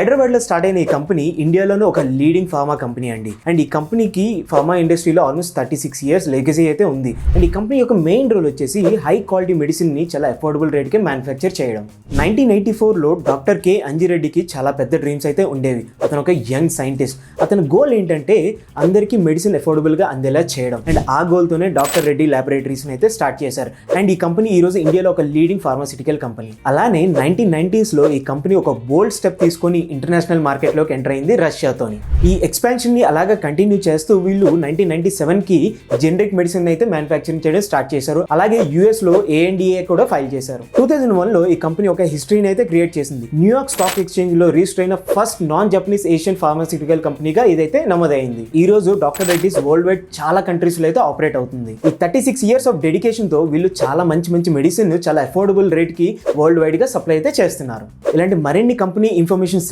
హైదరాబాద్లో స్టార్ట్ అయిన ఈ కంపెనీ ఇండియాలోనే ఒక లీడింగ్ ఫార్మా కంపెనీ అండి. అండ్ ఈ కంపెనీకి ఫార్మా ఇండస్ట్రీలో ఆల్మోస్ట్ 36 years లెగసీ అయితే ఉంది. అండ్ ఈ కంపెనీ యొక్క మెయిన్ రోల్ వచ్చేసి హై క్వాలిటీ మెడిసిన్ని చాలా అఫోర్డబుల్ రేట్కి మ్యానుఫ్యాక్చర్ చేయడం. 1984లో డాక్టర్ కే అంజిరెడ్డికి చాలా పెద్ద డ్రీమ్స్ అయితే ఉండేవి. అతను ఒక యంగ్ సైంటిస్ట్. అతని గోల్ ఏంటంటే అందరికీ మెడిసిన్ అఫోర్డబుల్గా అందేలా చేయడం. అండ్ ఆ గోల్తోనే డాక్టర్ రెడ్డి ల్యాబొరేటరీస్ని అయితే స్టార్ట్ చేశారు. అండ్ ఈ కంపెనీ ఈ రోజు ఇండియాలో ఒక లీడింగ్ ఫార్మాసిటికల్ కంపెనీ. అలానే 1990sలో ఈ కంపెనీ ఒక బోల్డ్ స్టెప్ తీసుకొని ఇంటర్నేషనల్ మార్కెట్లోకి ఎంటర్ అయింది రష్యాతోని. ఈ ఎక్స్పాన్షన్ని అలాగా కంటిన్యూ చేస్తూ వీళ్ళు 1997కి జెనరిక్ మెడిసిన్ అయితే మ్యానుఫ్యాక్చరింగ్ చేయడం స్టార్ట్ చేశారు. అలాగే యూఎస్లో ANDA కూడా ఫైల్ చేశారు. 2001లో ఈ కంపెనీ ఒక హిస్టరీని అయితే క్రియేట్ చేసింది. న్యూయార్క్ స్టాక్ ఎక్స్చేంజ్లో రిజిస్టర్ అయిన first non Japanese Asian pharmaceutical కంపెనీగా ఇదైతే నమోదైంది. ఈ రోజు డాక్టర్ రెడ్డిస్ వరల్డ్ వైడ్ చాలా కంట్రీస్లో అయితే ఆపరేట్ అవుతుంది. ఈ 36 years ఆఫ్ డెడికేషన్తో వీళ్ళు చాలా మంచి మెడిసిన్ చాలా అఫోర్డబుల్ రేట్కి వరల్డ్ వైడ్గా సప్లై అయితే చేస్తున్నారు. ఇలాంటి మరిన్ని కంపెనీ ఇన్ఫర్మేషన్